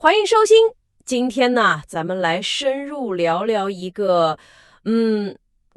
欢迎收听。今天呢，咱们来深入聊聊一个，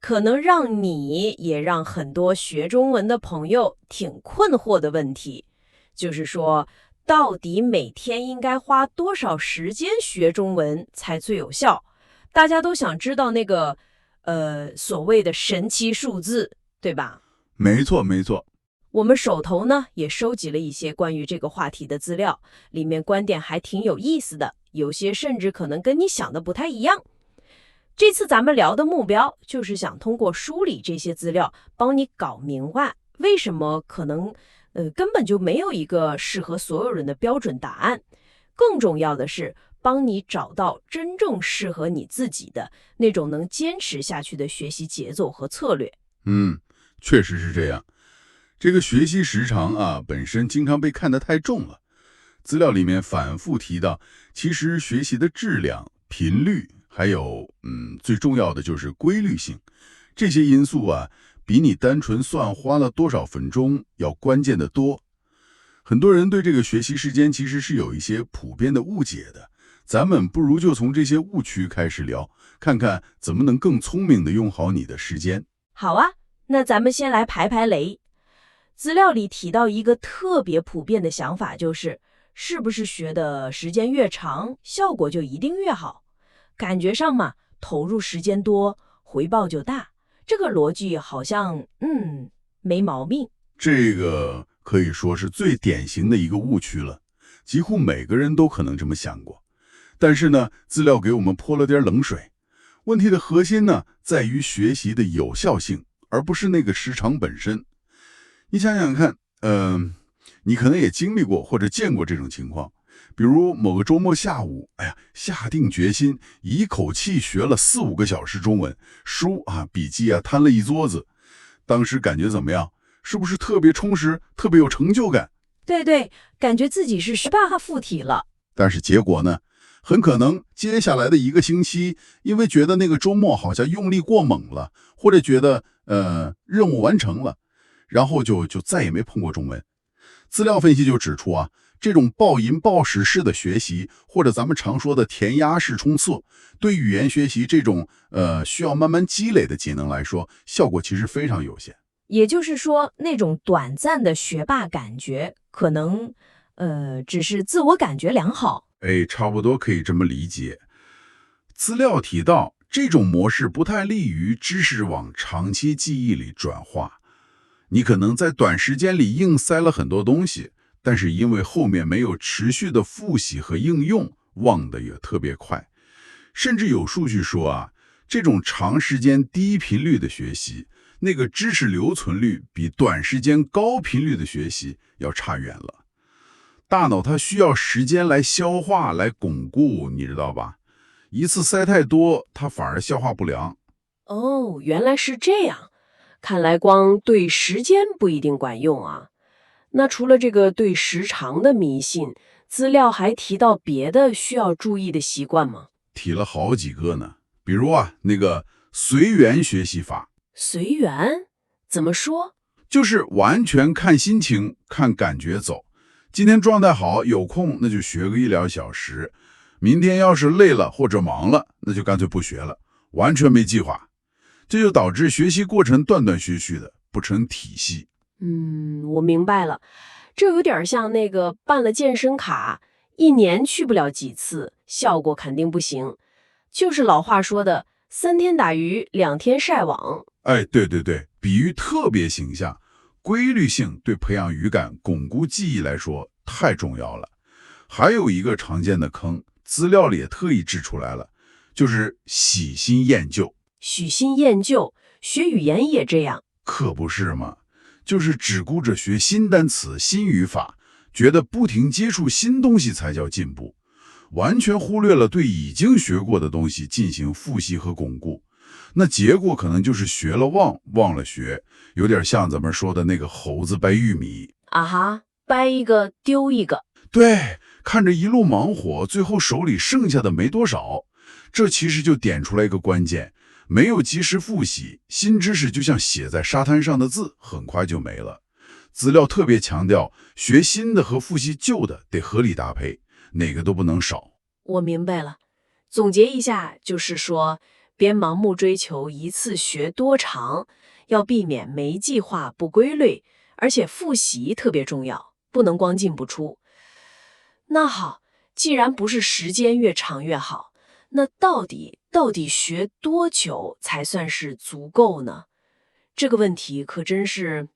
可能让你也让很多学中文的朋友挺困惑的问题，就是说，到底每天应该花多少时间学中文才最有效？大家都想知道那个，所谓的神奇数字，对吧？没错，没错。我们手头呢也收集了一些关于这个话题的资料，里面观点还挺有意思的，有些甚至可能跟你想的不太一样。这次咱们聊的目标就是想通过梳理这些资料，帮你搞明白为什么可能根本就没有一个适合所有人的标准答案。更重要的是，帮你找到真正适合你自己的那种能坚持下去的学习节奏和策略。确实是这样。这个学习时长啊，本身经常被看得太重了。资料里面反复提到，其实学习的质量、频率，还有最重要的就是规律性，这些因素啊，比你单纯算花了多少分钟要关键的多。很多人对这个学习时间其实是有一些普遍的误解的，咱们不如就从这些误区开始聊，看看怎么能更聪明的用好你的时间。好啊，那咱们先来排排雷。资料里提到一个特别普遍的想法，是不是学的时间越长，效果就一定越好？感觉上嘛，投入时间多，回报就大。这个逻辑好像没毛病。这个可以说是最典型的一个误区了，几乎每个人都可能这么想过。但是呢，资料给我们泼了点冷水。问题的核心呢，在于学习的有效性，而不是那个时长本身。你想想看，你可能也经历过或者见过这种情况，比如某个周末下午，下定决心，一口气学了4-5个小时中文，书啊、笔记啊摊了一桌子，当时感觉怎么样？是不是特别充实，特别有成就感？对，感觉自己是学霸附体了。但是结果呢？很可能接下来的1个星期，因为觉得那个周末好像用力过猛了，或者觉得任务完成了，然后就再也没碰过中文。资料分析就指出啊，这种暴饮暴食式的学习，或者咱们常说的填鸭式冲刺，对语言学习这种需要慢慢积累的技能来说，效果其实非常有限。也就是说，那种短暂的学霸感觉，可能只是自我感觉良好。差不多可以这么理解。资料提到，这种模式不太利于知识往长期记忆里转化。你可能在短时间里硬塞了很多东西，但是因为后面没有持续的复习和应用，忘得也特别快。甚至有数据说啊，这种长时间低频率的学习，那个知识留存率比短时间高频率的学习要差远了。大脑它需要时间来消化、来巩固，你知道吧？一次塞太多，它反而消化不良。哦，原来是这样。看来光对时间不一定管用啊。那除了这个对时长的迷信，资料还提到别的需要注意的习惯吗？提了好几个呢，比如那个随缘学习法。随缘？怎么说？就是完全看心情、看感觉走。今天状态好，有空那就学个1-2小时。明天要是累了或者忙了，那就干脆不学了，完全没计划。这就导致学习过程断断续续的，不成体系。我明白了，这有点像那个办了健身卡，1年去不了几次，效果肯定不行。就是老话说的3天打鱼2天晒网。对，比喻特别形象。规律性对培养语感、巩固记忆来说太重要了。还有一个常见的坑，资料里也特意指出来了，就是喜新厌旧。许新厌旧，学语言也这样。可不是嘛，就是只顾着学新单词、新语法，觉得不停接触新东西才叫进步，完全忽略了对已经学过的东西进行复习和巩固。那结果可能就是学了忘了学，有点像咱们说的那个猴子掰玉米啊哈，掰一个丢一个。对，看着一路忙活，最后手里剩下的没多少。这其实就点出来一个关键，没有及时复习，新知识就像写在沙滩上的字，很快就没了。资料特别强调，学新的和复习旧的得合理搭配，哪个都不能少。我明白了。总结一下，就是说，别盲目追求一次学多长，要避免没计划、不规律，而且复习特别重要，不能光进不出。那好，既然不是时间越长越好，那到底学多久才算是足够呢？这个问题可真是，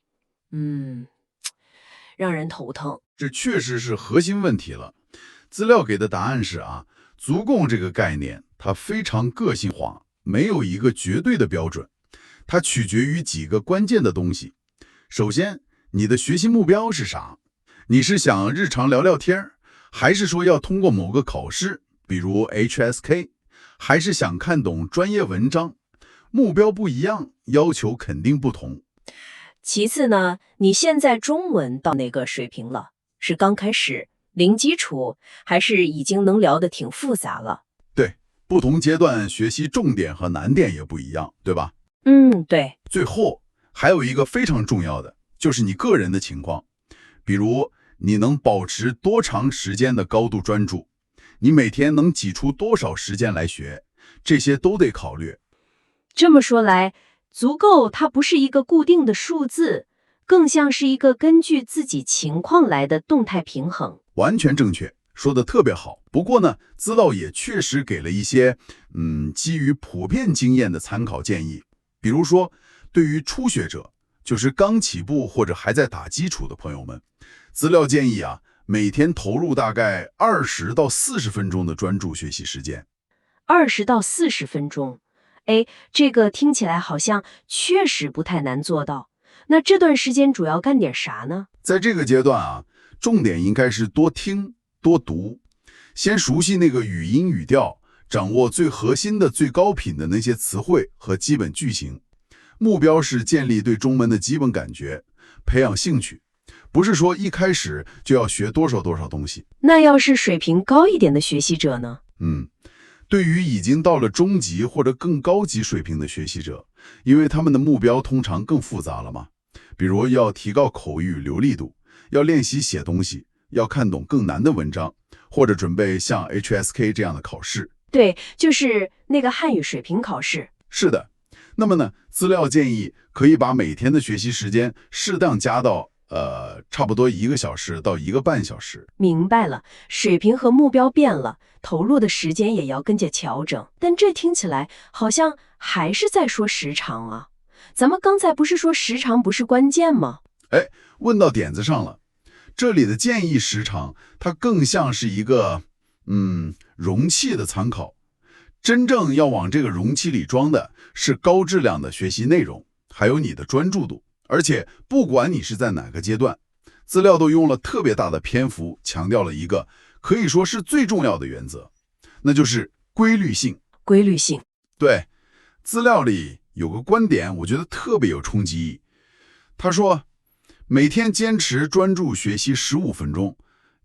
让人头疼。这确实是核心问题了。资料给的答案是足够这个概念，它非常个性化，没有一个绝对的标准，它取决于几个关键的东西。首先，你的学习目标是啥？你是想日常聊聊天，还是说要通过某个考试，比如 HSK， 还是想看懂专业文章？目标不一样，要求肯定不同。其次呢，你现在中文到哪个水平了？是刚开始，零基础，还是已经能聊得挺复杂了？对，不同阶段学习重点和难点也不一样，对吧？对。最后还有一个非常重要的，就是你个人的情况，比如你能保持多长时间的高度专注，你每天能挤出多少时间来学，这些都得考虑。这么说来，足够它不是一个固定的数字，更像是一个根据自己情况来的动态平衡。完全正确，说得特别好。不过呢，资料也确实给了一些基于普遍经验的参考建议。比如说，对于初学者，就是刚起步或者还在打基础的朋友们，资料建议每天投入大概20到40分钟的专注学习时间。20到40分钟，这个听起来好像确实不太难做到。那这段时间主要干点啥呢？在这个阶段重点应该是多听多读，先熟悉那个语音语调，掌握最核心的最高频的那些词汇和基本句型。目标是建立对中文的基本感觉，培养兴趣，不是说一开始就要学多少东西。那要是水平高一点的学习者呢？对于已经到了中级或者更高级水平的学习者，因为他们的目标通常更复杂了嘛，比如要提高口语流利度，要练习写东西，要看懂更难的文章，或者准备像 HSK 这样的考试。对，就是那个汉语水平考试。是的，那么呢，资料建议可以把每天的学习时间适当加到差不多1个小时到1个半小时。明白了，水平和目标变了，投入的时间也要跟着调整。但这听起来好像还是在说时长啊。咱们刚才不是说时长不是关键吗？问到点子上了。这里的建议时长，它更像是一个容器的参考。真正要往这个容器里装的是高质量的学习内容，还有你的专注度。而且不管你是在哪个阶段，资料都用了特别大的篇幅，强调了一个可以说是最重要的原则，那就是规律性。规律性。对，资料里有个观点，我觉得特别有冲击力。他说，每天坚持专注学习15分钟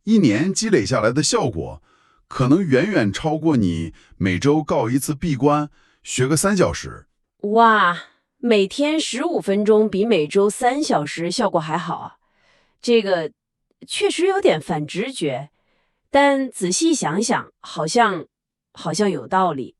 ，1年积累下来的效果，可能远远超过你每周告一次闭关，学个3小时。哇，每天15分钟比每周3小时效果还好啊！这个确实有点反直觉，但仔细想想，好像有道理。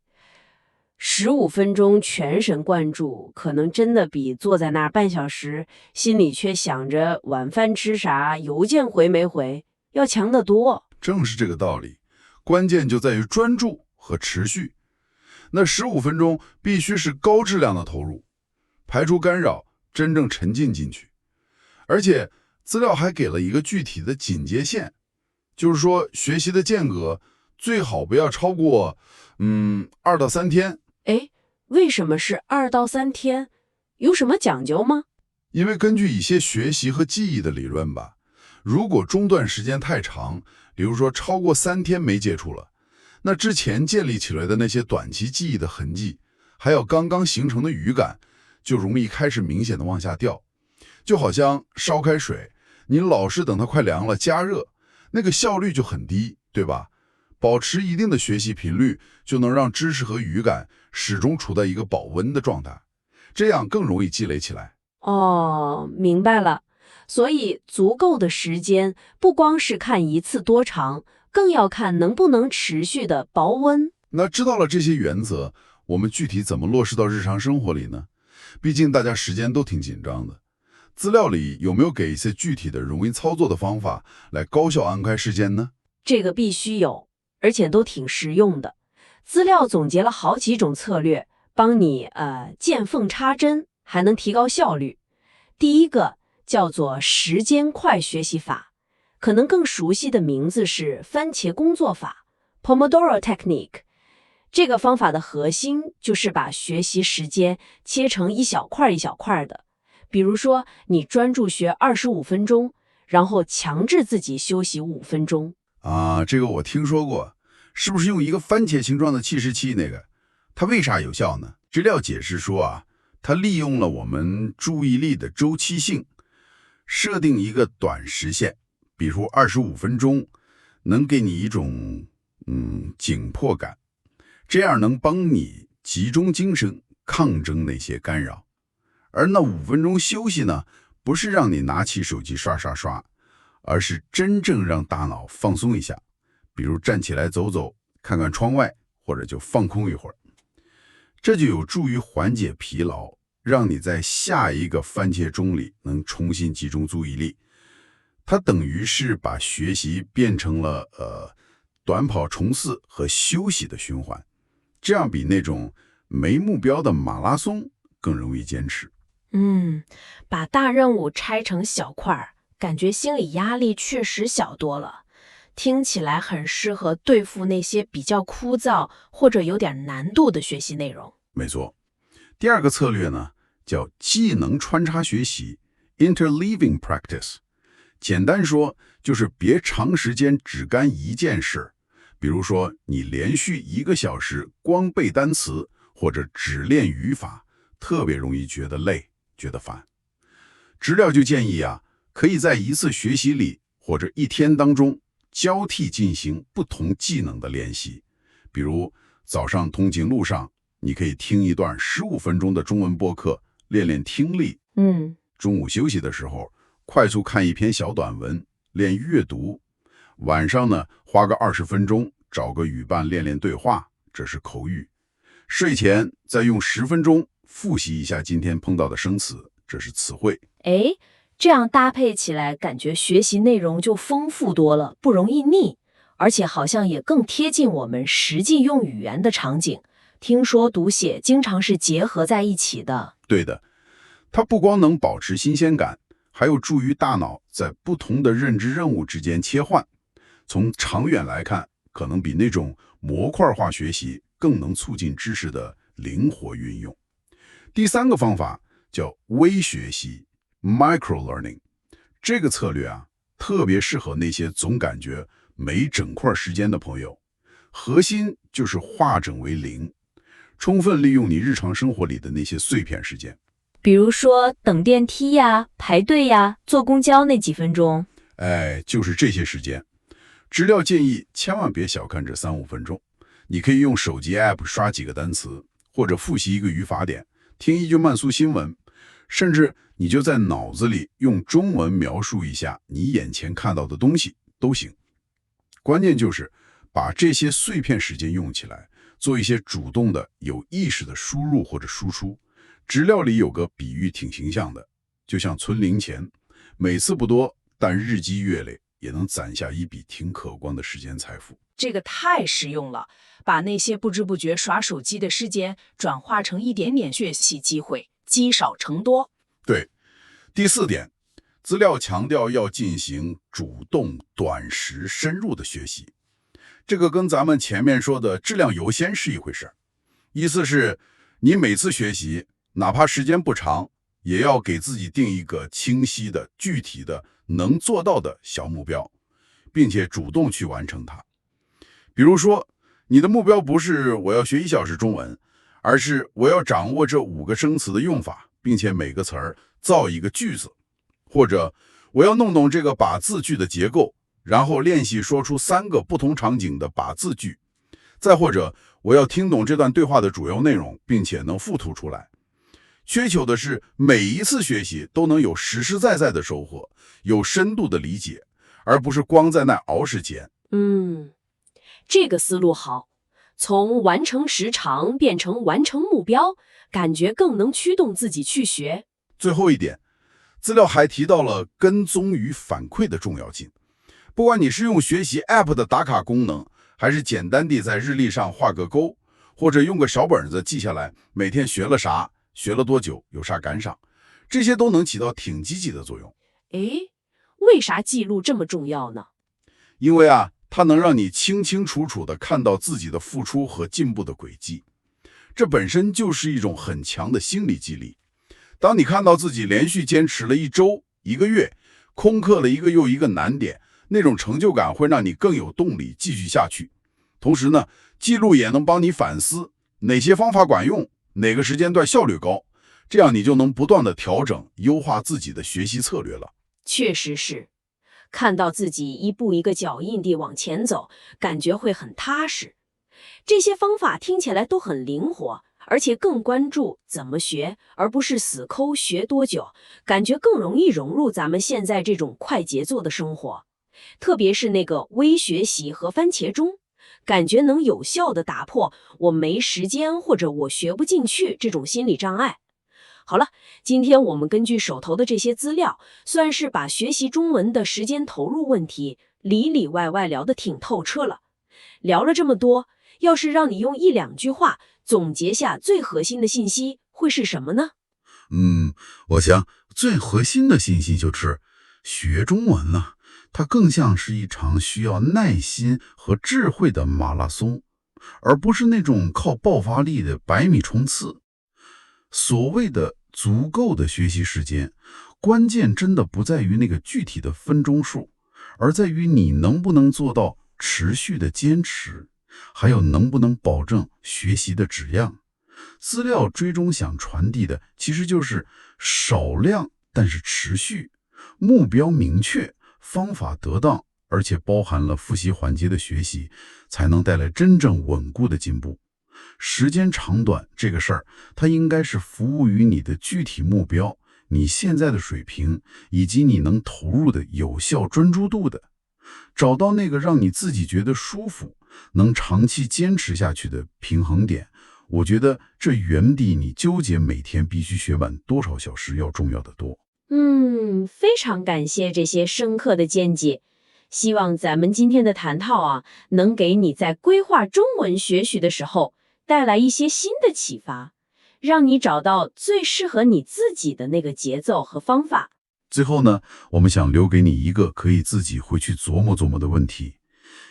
15分钟全神贯注，可能真的比坐在那儿半小时，心里却想着晚饭吃啥、邮件回没回，要强得多。正是这个道理，关键就在于专注和持续。那15分钟必须是高质量的投入，排除干扰，真正沉浸进去。而且资料还给了一个具体的警戒线，就是说学习的间隔最好不要超过2到3天。为什么是2到3天？有什么讲究吗？因为根据一些学习和记忆的理论吧，如果中断时间太长，比如说超过3天没接触了，那之前建立起来的那些短期记忆的痕迹，还有刚刚形成的语感，就容易开始明显的往下掉。就好像烧开水，你老是等它快凉了加热，那个效率就很低，对吧？保持一定的学习频率，就能让知识和语感始终处在一个保温的状态，这样更容易积累起来。哦，明白了。所以足够的时间不光是看一次多长，更要看能不能持续的保温。那知道了这些原则，我们具体怎么落实到日常生活里呢？毕竟大家时间都挺紧张的。资料里有没有给一些具体的、容易操作的方法来高效安排时间呢？这个必须有，而且都挺实用的。资料总结了好几种策略，帮你见缝插针，还能提高效率。第一个叫做时间块学习法，可能更熟悉的名字是番茄工作法 （Pomodoro Technique）。这个方法的核心就是把学习时间切成一小块一小块的。比如说，你专注学25分钟，然后强制自己休息5分钟。这个我听说过，是不是用一个番茄形状的计时器那个？它为啥有效呢？资料解释说它利用了我们注意力的周期性，设定一个短时限，比如25分钟，能给你一种紧迫感，这样能帮你集中精神，抗争那些干扰。而那5分钟休息呢，不是让你拿起手机刷刷刷，而是真正让大脑放松一下，比如站起来走走，看看窗外，或者就放空一会儿。这就有助于缓解疲劳，让你在下一个番茄钟里能重新集中注意力。它等于是把学习变成了短跑冲刺和休息的循环，这样比那种没目标的马拉松更容易坚持。把大任务拆成小块，感觉心理压力确实小多了。听起来很适合对付那些比较枯燥或者有点难度的学习内容。没错。第二个策略呢，叫技能穿插学习 （interleaving practice）。简单说，就是别长时间只干一件事，比如说你连续1个小时光背单词，或者只练语法，特别容易觉得累，觉得烦。资料就建议可以在一次学习里或者一天当中交替进行不同技能的练习。比如早上通勤路上，你可以听一段15分钟的中文播客，练练听力。中午休息的时候，快速看一篇小短文，练阅读。晚上呢，花个20分钟，找个语伴练练对话，这是口语。睡前再用10分钟复习一下今天碰到的生词，这是词汇。这样搭配起来，感觉学习内容就丰富多了，不容易腻，而且好像也更贴近我们实际用语言的场景。听说读写经常是结合在一起的。对的，它不光能保持新鲜感，还有助于大脑在不同的认知任务之间切换。从长远来看，可能比那种模块化学习更能促进知识的灵活运用。第三个方法叫微学习 （micro learning）。这个策略特别适合那些总感觉没整块时间的朋友。核心就是化整为零，充分利用你日常生活里的那些碎片时间。比如说等电梯呀、排队呀、坐公交那几分钟。就是这些时间。资料建议千万别小看这3-5分钟，你可以用手机 app 刷几个单词，或者复习一个语法点，听一句慢速新闻，甚至你就在脑子里用中文描述一下你眼前看到的东西都行。关键就是把这些碎片时间用起来，做一些主动的、有意识的输入或者输出。资料里有个比喻挺形象的，就像存零钱，每次不多，但日积月累也能攒下一笔挺可观的时间财富。这个太实用了，把那些不知不觉刷手机的时间转化成一点点学习机会，积少成多。对。第4点，资料强调要进行主动、短时、深入的学习。这个跟咱们前面说的质量优先是一回事。意思是，你每次学习，哪怕时间不长，也要给自己定一个清晰的、具体的、能做到的小目标，并且主动去完成它。比如说，你的目标不是我要学1小时中文，而是我要掌握这5个生词的用法，并且每个词儿造一个句子。或者我要弄懂这个把字句的结构，然后练习说出3个不同场景的把字句。再或者我要听懂这段对话的主要内容，并且能复图出来。缺求的是每一次学习都能有实实在在的收获，有深度的理解，而不是光在那熬时间。这个思路好，从完成时长变成完成目标，感觉更能驱动自己去学。最后一点，资料还提到了跟踪与反馈的重要性。不管你是用学习 App 的打卡功能，还是简单地在日历上画个勾，或者用个小本子记下来每天学了啥，学了多久，有啥感想，这些都能起到挺积极的作用。诶，为啥记录这么重要呢？因为它能让你清清楚楚地看到自己的付出和进步的轨迹，这本身就是一种很强的心理激励。当你看到自己连续坚持了1周、1个月，攻克了一个又一个难点，那种成就感会让你更有动力继续下去。同时呢，记录也能帮你反思哪些方法管用，哪个时间段效率高，这样你就能不断地调整、优化自己的学习策略了。确实是，看到自己一步一个脚印地往前走，感觉会很踏实。这些方法听起来都很灵活，而且更关注怎么学，而不是死抠学多久，感觉更容易融入咱们现在这种快节奏的生活。特别是那个微学习和番茄钟，感觉能有效地打破我没时间或者我学不进去这种心理障碍。好了，今天我们根据手头的这些资料，算是把学习中文的时间投入问题里里外外聊得挺透彻了。聊了这么多，要是让你用1、2句话总结下最核心的信息，会是什么呢？我想最核心的信息就是学中文它更像是一场需要耐心和智慧的马拉松，而不是那种靠爆发力的100米冲刺。所谓的足够的学习时间，关键真的不在于那个具体的分钟数，而在于你能不能做到持续的坚持，还有能不能保证学习的质量。资料追踪想传递的其实就是少量但是持续，目标明确，方法得当，而且包含了复习环节的学习，才能带来真正稳固的进步。时间长短这个事儿，它应该是服务于你的具体目标，你现在的水平，以及你能投入的有效专注度的。找到那个让你自己觉得舒服，能长期坚持下去的平衡点，我觉得这远比你纠结每天必须学满多少小时要重要的多。非常感谢这些深刻的见解。希望咱们今天的谈套能给你在规划中文学习的时候带来一些新的启发，让你找到最适合你自己的那个节奏和方法。最后呢，我们想留给你一个可以自己回去琢磨琢磨的问题。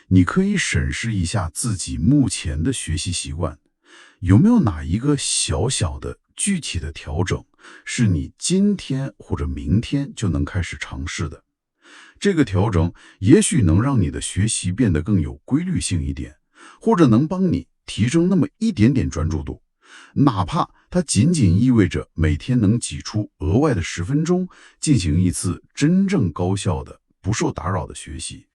你可以审视一下自己目前的学习习惯，有没有哪一个小小的具体的调整是你今天或者明天就能开始尝试的。这个调整也许能让你的学习变得更有规律性一点，或者能帮你提升那么一点点专注度，哪怕它仅仅意味着每天能挤出额外的10分钟，进行一次真正高效的、不受打扰的学习。